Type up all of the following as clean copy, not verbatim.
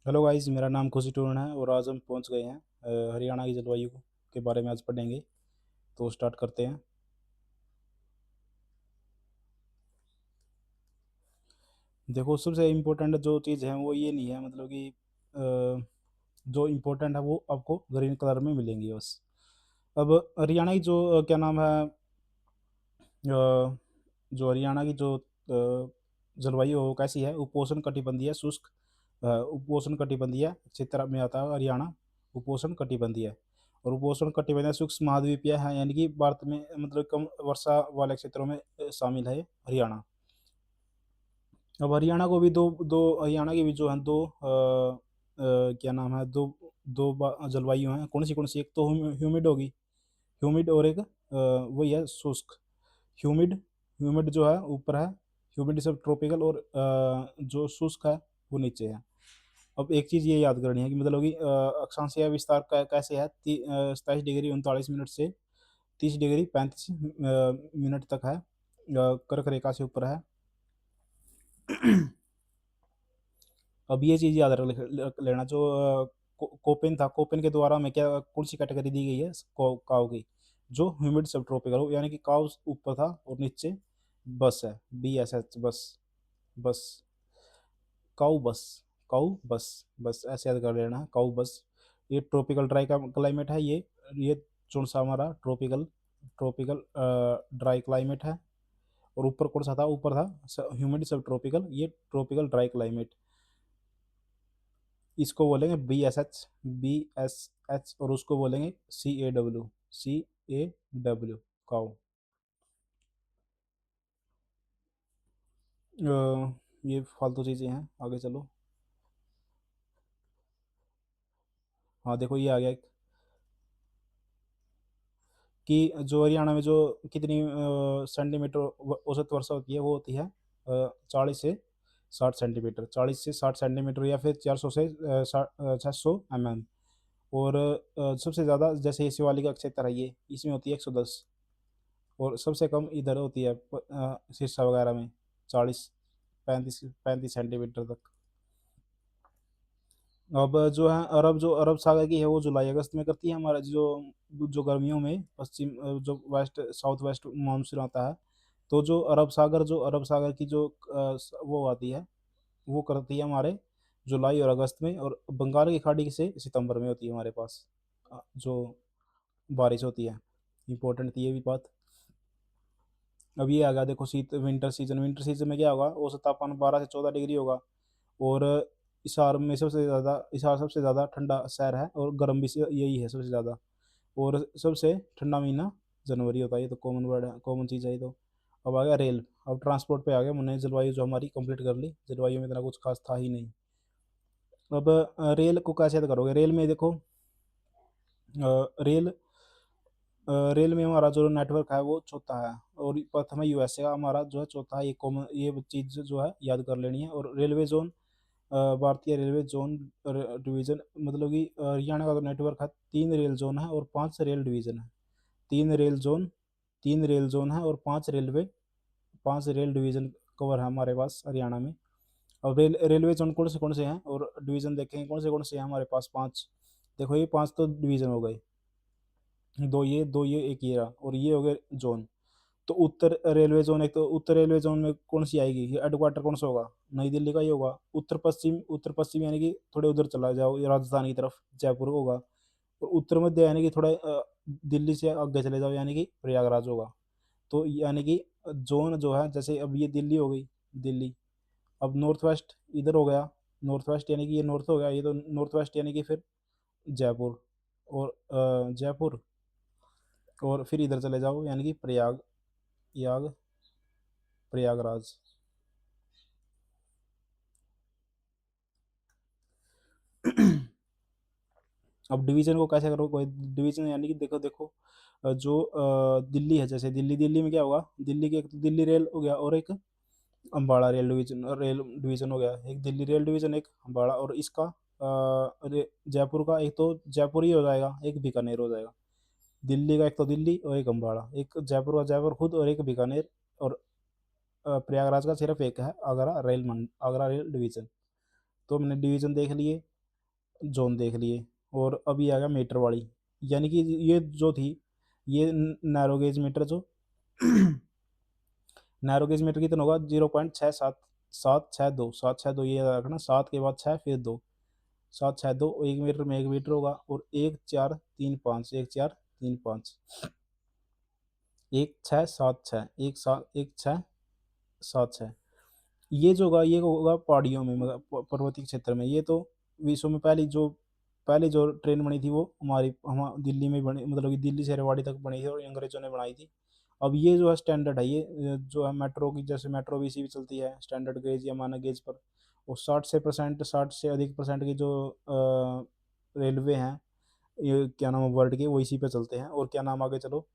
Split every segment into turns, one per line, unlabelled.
Hello guys, मेरा नाम खुशी टूरण है और आज हम पहुंच गए हैं हरियाणा की जलवायु के बारे में आज पढ़ेंगे। तो स्टार्ट करते हैं। देखो, सबसे इम्पोर्टेंट जो चीज़ है वो ये नहीं है, मतलब कि जो इम्पोर्टेंट है वो आपको ग्रीन कलर में मिलेंगी बस। अब हरियाणा की जो क्या नाम है, जो हरियाणा की जो जलवायु है वो कैसी है? उपोष्ण कटिबंधीय शुष्क, उपोष्ण कटिबंधीय क्षेत्र में आता है हरियाणा। उपोष्ण कटिबंधीय और उपोष्ण कटिबंधीय शुष्क महाद्वीपीय है, यानी कि भारत में मतलब कम वर्षा वाले क्षेत्रों में शामिल है हरियाणा। अब हरियाणा को भी दो दो हरियाणा की भी जो है दो क्या नाम है, दो दो जलवायु हैं। कौन सी? एक तो ह्यूमिड होगी, ह्यूमिड, और एक वही है शुष्क। ह्यूमिड, ह्यूमिड जो है ऊपर है, ह्यूमिड सब ट्रॉपिकल, और जो शुष्क है वो नीचे है। अब एक चीज़ ये याद करनी है कि मतलब कि अक्षांशीय विस्तार कैसे है? 27 डिग्री 39 मिनट से 30 डिग्री 35 मिनट तक है, कर्क रेखा से ऊपर है। अब ये चीज़ याद रख लेना, जो कोपेन था, कोपेन के द्वारा हमें क्या कौन सी कैटेगरी दी गई है काव की? जो ह्यूमिड सब ट्रॉपिकल हो, यानी कि काव ऊपर था और नीचे बस है, BSH, बस। बस, काऊ बस, काऊ बस, बस ऐसे याद कर लेना, काऊ बस। ये ट्रॉपिकल ड्राई का क्लाइमेट है। ये कौन सा हमारा ट्रॉपिकल, ट्रॉपिकल ड्राई क्लाइमेट है। और ऊपर कौन सा था? ऊपर था ह्यूमिड सब ट्रॉपिकल, ये ट्रॉपिकल ड्राई क्लाइमेट। इसको बोलेंगे BSH, और उसको बोलेंगे CAW, काऊ। ये फालतू चीज़ें हैं, आगे चलो। हाँ देखो, ये आ गया कि जो हरियाणा में जो कितनी सेंटीमीटर औसत वर्षा होती है, वो होती है 40 से 60 सेंटीमीटर, 40 से 60 सेंटीमीटर, या फिर 400 से 600 mm। और सबसे ज़्यादा जैसे ये शिवालिक का क्षेत्र है, ये इसमें होती है 110। और सबसे कम इधर होती है सिरसा वगैरह में 40, 35 35 सेंटीमीटर तक। अब जो है जो अरब सागर की है वो जुलाई अगस्त में करती है। हमारा जो जो गर्मियों में पश्चिम जो वेस्ट साउथ वेस्ट मानसून आता है, तो जो अरब सागर की जो वो आती है, वो करती है हमारे जुलाई और अगस्त में। और बंगाल की खाड़ी से सितंबर में होती है हमारे पास जो बारिश होती है। इंपॉर्टेंट थी ये भी बात। अब ये आ गया, देखो, शीत विंटर सीजन। विंटर सीजन में क्या होगा? औसत तापमान 12 से 14 डिग्री होगा। और हिसार सबसे ज़्यादा ठंडा शहर है, और गर्म भी यही है सबसे ज़्यादा। और सबसे ठंडा महीना जनवरी होता है। ये तो कॉमन वर्ड है, कॉमन चीज़ है ये तो। अब आ गया रेल। अब ट्रांसपोर्ट पे आ गया, मैंने जलवायु जो हमारी कंप्लीट कर ली। जलवायु में इतना कुछ खास था ही नहीं। अब रेल को कैसे याद करोगे? रेल में देखो, रेल रेल में हमारा जो नेटवर्क है वो चौथा है, और प्रथम है USA का, हमारा जो है चौथा है। ये कॉमन, ये चीज़ जो है याद कर लेनी है। और रेलवे जोन, भारतीय रेलवे जोन डिवीज़न, मतलब कि हरियाणा का नेटवर्क है, 3 रेल जोन है और 5 रेल डिवीज़न है। 3 रेल जोन, 3 रेल जोन है और 5 रेल डिवीज़न कवर है हमारे पास हरियाणा में। अब रेलवे जोन कौन से हैं, और डिवीज़न देखेंगे कौन से हैं हमारे पास? 5। देखो, ये 5 तो डिवीज़न हो गए, दो ये एक ये रहा, और ये हो गए जोन। तो उत्तर रेलवे जोन, एक तो उत्तर रेलवे जोन में कौन सी आएगी? ये हेडक्वार्टर कौन सा होगा? नई दिल्ली का ही होगा। उत्तर पश्चिम यानी कि थोड़े उधर चला जाओ, ये राजस्थान की तरफ जयपुर होगा। और उत्तर मध्य यानी कि थोड़ा दिल्ली से आगे चले जाओ, यानी कि प्रयागराज होगा। तो यानी कि जोन जो है, जैसे अब ये दिल्ली हो गई, दिल्ली। अब नॉर्थ वेस्ट इधर हो गया, नॉर्थ वेस्ट यानी कि ये नॉर्थ हो गया, ये तो नॉर्थ वेस्ट यानी कि फिर जयपुर, और जयपुर, और फिर इधर चले जाओ यानी कि याग प्रयागराज। अब डिवीजन को कैसे करो? कोई डिवीजन यानी कि देखो देखो, जो दिल्ली है, जैसे दिल्ली, दिल्ली में क्या होगा? दिल्ली के एक तो दिल्ली रेल हो गया, और एक अम्बाड़ा रेल डिवीजन हो गया। एक दिल्ली रेल डिवीजन, एक अम्बाड़ा। और इसका जयपुर का एक तो जयपुर ही हो जाएगा, एक बीकानेर हो जाएगा। दिल्ली का एक तो दिल्ली और एक अम्बाड़ा, एक जयपुर का जयपुर खुद, और एक बीकानेर। और प्रयागराज का सिर्फ एक है, आगरा रेल डिवीजन। तो हमने डिवीजन देख लिए। जोन देख लिए। और अभी आ गया मीटर वाली, यानी कि ये जो थी, ये नैरो गेज मीटर जो नैरो गेज मीटर कितना होगा, 0.67 762 ये याद रखना, 7 के बाद 6 फिर 2, 762 1 मीटर में 1 मीटर होगा। और 1 4 3 5, 1 4 3 5, 1 6 7 6, 1 7 1 6 7 6। ये जो होगा ये होगा पहाड़ियों में, मगर पर्वतीय क्षेत्र में। ये तो विश्व में पहली जो ट्रेन बनी थी वो हमारी हम दिल्ली में बनी, मतलब कि दिल्ली से रेवाड़ी तक बनी थी और अंग्रेजों ने बनाई थी। अब ये जो है स्टैंडर्ड है, ये जो है मेट्रो की, जैसे मेट्रो भी इसी भी चलती है स्टैंडर्ड गेज या मानक गेज पर। और 60 से अधिक परसेंट की जो रेलवे हैं, ये क्या नाम है वर्ल्ड के, वो इसी पे चलते हैं। और क्या नाम, आगे चलो।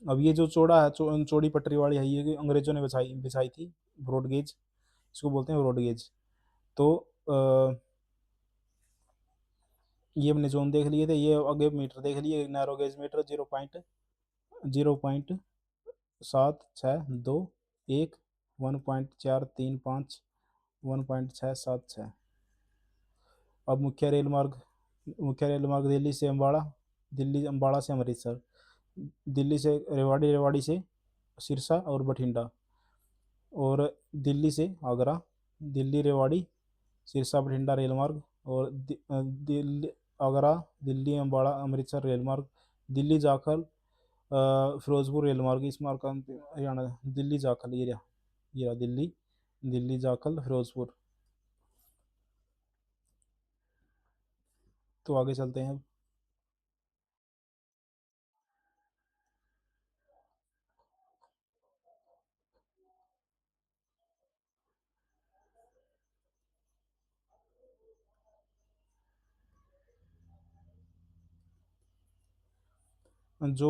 अब ये जो चौड़ा है, चौड़ी पटरी वाली है, ये अंग्रेजों ने बिछाई बिछाई थी, ब्रॉड गेज, इसको बोलते हैं ब्रॉड गेज। तो ये हमने जोन देख लिए थे, ये आगे मीटर देख लिए, नैरो गेज मीटर 0.762 1, 1.435, 1.676। अब मुख्य रेल मार्ग दिल्ली से अम्बाड़ा, दिल्ली अम्बाड़ा से अमृतसर, दिल्ली से रेवाड़ी, रेवाड़ी से सिरसा और बठिंडा, और दिल्ली से आगरा, दिल्ली रेवाड़ी सिरसा बठिंडा रेल मार्ग। और दिल्ली आगरा, दिल्ली अम्बाड़ा अमृतसर रेल मार्ग, दिल्ली जाखल फिरोजपुर रेल मार्ग, इस मार्ग का हरियाणा, दिल्ली जाखल, ये रहा दिल्ली, दिल्ली जाखल फिरोजपुर। तो आगे चलते हैं अब। जो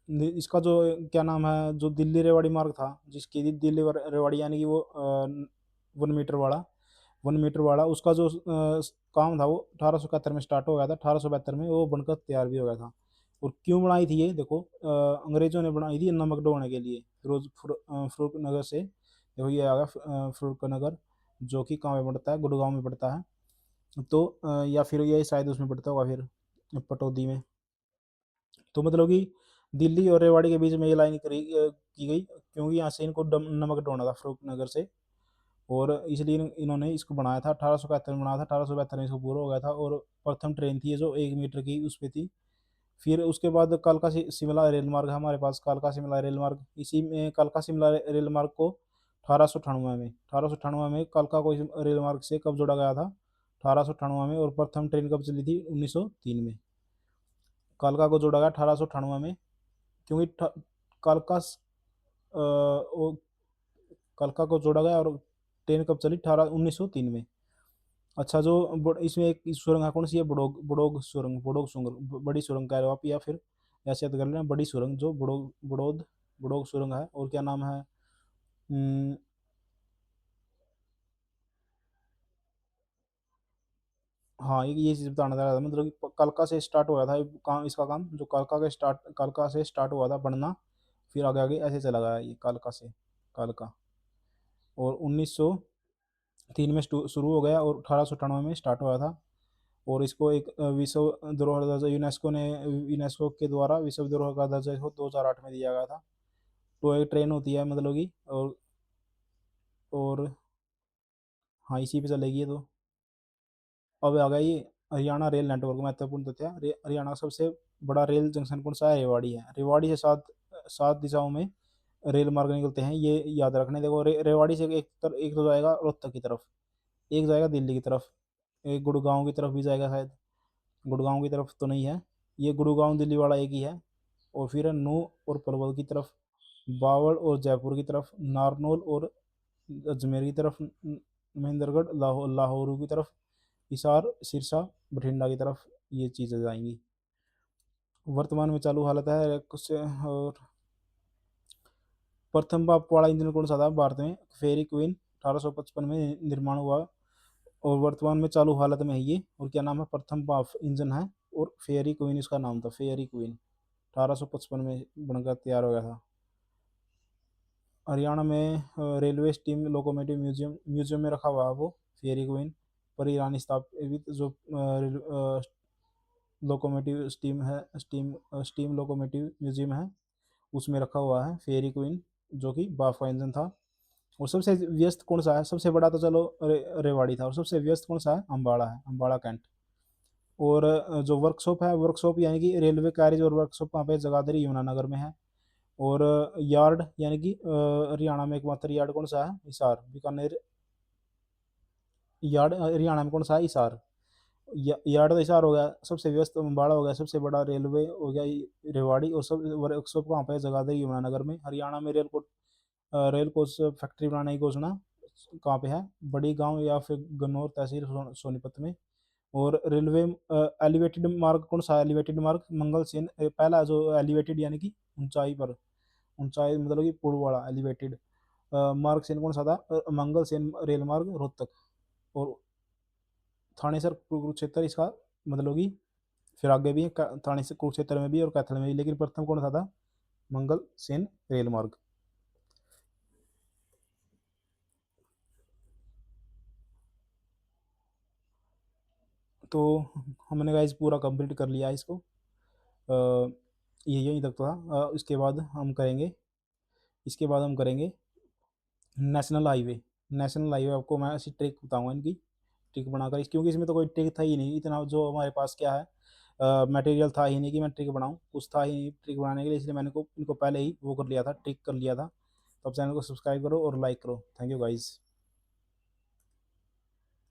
इसका जो क्या नाम है, जो दिल्ली रेवाड़ी मार्ग था, जिसकी दिल्ली रेवाड़ी, यानी कि वो 1 मीटर वाला, 1 मीटर वाला, उसका जो काम था वो 1871 में स्टार्ट हो गया था, 1872 में वो बनकर तैयार भी हो गया था। और क्यों बनाई थी ये देखो, अंग्रेजों ने बनाई थी नमक ढोने के लिए, फरूख नगर से। देखो ये आ गया फरूख नगर, जो कि कहाँ में पड़ता है, गुड़गांव में पड़ता है। तो या फिर ये शायद उसमें पड़ता होगा फिर पटौदी में। तो मतलब कि दिल्ली और रेवाड़ी के बीच में ये लाइन की गई, क्योंकि यहाँ से इनको नमक ढोना था फरूख नगर से। और इसलिए इन्होंने इसको बनाया था, 1871 में बनाया था, 1872 में इसको पूरा हो गया था। और प्रथम ट्रेन थी ये जो 1 मीटर की उस पर थी। फिर उसके बाद कालका शिमला रेल मार्ग है हमारे पास, कालका शिमला रेल मार्ग। इसी में कालका शिमला रेल मार्ग को 1898 में कालका को इस रेल मार्ग से कब जोड़ा गया था, 1898 में। और प्रथम ट्रेन कब चली थी, 1903 में। कालका को जोड़ा गया 1898 में, क्योंकि कालका कालका को जोड़ा गया। और ट्रेन कब चली, 1903 में। अच्छा, जो इसमें एक सुरंग है, कौन सी है, बड़ोग बड़ोग सुरंग, बड़ोग सुरंग, बड़ी सुरंग कह रहे हो आप, या फिर ऐसे याद कर लेना, बड़ी सुरंग जो बड़ोग सुरंग है। और क्या नाम है, हाँ, ये चीज़ बताना चाह रहा था, मतलब कि कालका से स्टार्ट हुआ था ये काम, इसका काम जो कालका से स्टार्ट हुआ था बनना, फिर आगे आगे ऐसे चला गया ये कालका। और 1903 में शुरू हो गया, और 1898 में स्टार्ट हुआ था। और इसको एक विश्व धरोहर दर्जा, यूनेस्को के द्वारा विश्व धरोहर का दर्जा इसको 2008 में दिया गया था। तो एक ट्रेन होती है, मतलब कि, और हाँ, इसी पे चलेगी ये तो। अब आ गया ये हरियाणा रेल नेटवर्क, महत्वपूर्ण तथ्य। हरियाणा का सबसे बड़ा रेल जंक्शन कौन सा है, रेवाड़ी है। रेवाड़ी से सात सात दिशाओं में रेल मार्ग निकलते हैं, ये याद रखने। देखो रेवाड़ी से एक तो जाएगा रोहतक की तरफ, एक जाएगा दिल्ली की तरफ, एक गुड़गांव की तरफ भी जाएगा शायद, गुड़गांव की तरफ तो नहीं है, ये गुड़गांव दिल्ली वाला एक ही है। और फिर है नू और पलवल की तरफ, बावल और जयपुर की तरफ, नारनौल और अजमेर की तरफ, महेंद्रगढ़ लाहौर की तरफ, हिसार सिरसा बठिंडा की तरफ, ये चीज़ें जाएंगी। वर्तमान में चालू हालत है कुछ। और प्रथम बाप वाला इंजन कौन सा था भारत में, फेरी क्वीन, 1855 में निर्माण हुआ। और वर्तमान में चालू हालत में है ये। और क्या नाम है, प्रथम बाप इंजन है। और फेयरी क्वीन इसका नाम था, फेयरी क्वीन, 1855 में बनकर तैयार हो गया था। हरियाणा में railway steam locomotive museum museum में रखा हुआ है वो फेयरी क्वीन। पर ईरानी स्थापित जो लोकोमोटिव स्टीम लोकोमोटिव म्यूजियम है उसमें रखा हुआ है फेरी क्वीन, जो कि बाफ का इंजन था। और सबसे व्यस्त कौन सा है? सबसे बड़ा तो चलो रेवाड़ी था, और सबसे व्यस्त कौन सा है? अम्बाड़ा है, अम्बाड़ा कैंट। और जो वर्कशॉप है, वर्कशॉप यानी कि रेलवे कैरेज और वर्कशॉप वहाँ पे जगाधरी यमुनानगर में है। और यार्ड यानी कि हरियाणा में एकमात्र यार्ड कौन सा है? हिसार, बीकानेर यार्ड हरियाणा में कौन सा है? हिसार। यार्ड तो हिसार हो गया, सबसे व्यस्त अम्बाड़ा हो गया, सबसे बड़ा रेलवे हो गया रेवाड़ी, और सब वर्कशॉप कहाँ पे है? जगाधरी यमुनानगर में। हरियाणा में रेल कोच फैक्ट्री बनाने की घोषणा कहाँ पे है? बड़ी गांव या फिर गन्नौर तहसील सोनीपत में। और रेलवे एलिवेटेड मार्ग कौन सा है? एलिवेटेड मार्ग मंगल सेन, पहला जो एलिवेटेड यानी कि ऊंचाई पर, ऊंचाई मतलब कि पुल वाला एलिवेटेड मार्ग सेन कौन सा था? मंगल सेन रेल मार्ग रोहतक। और थानेसर कुरुक्षेत्र इसका मतलब कि फिर आगे भी थाने से कुरुक्षेत्र में भी और कैथल में भी, लेकिन प्रथम कौन सा था? मंगल सेन रेल मार्ग। तो हमने गाइस पूरा कंप्लीट कर लिया इसको। ये यहीं तक था। इसके बाद हम करेंगे, इसके बाद हम करेंगे नेशनल हाईवे। नेशनल हाईवे आपको मैं ऐसी ट्रिक बताऊंगा इनकी, ट्रिक बनाकर क्योंकि इसमें तो कोई ट्रिक था ही नहीं, इतना जो हमारे पास क्या है मटेरियल था ही नहीं कि मैं ट्रिक बनाऊं, कुछ था ही नहीं ट्रिक बनाने के लिए, इसलिए मैंने इनको पहले ही वो कर लिया था, ट्रिक कर लिया था। तो अब चैनल को सब्सक्राइब करो और लाइक करो। Thank you guys.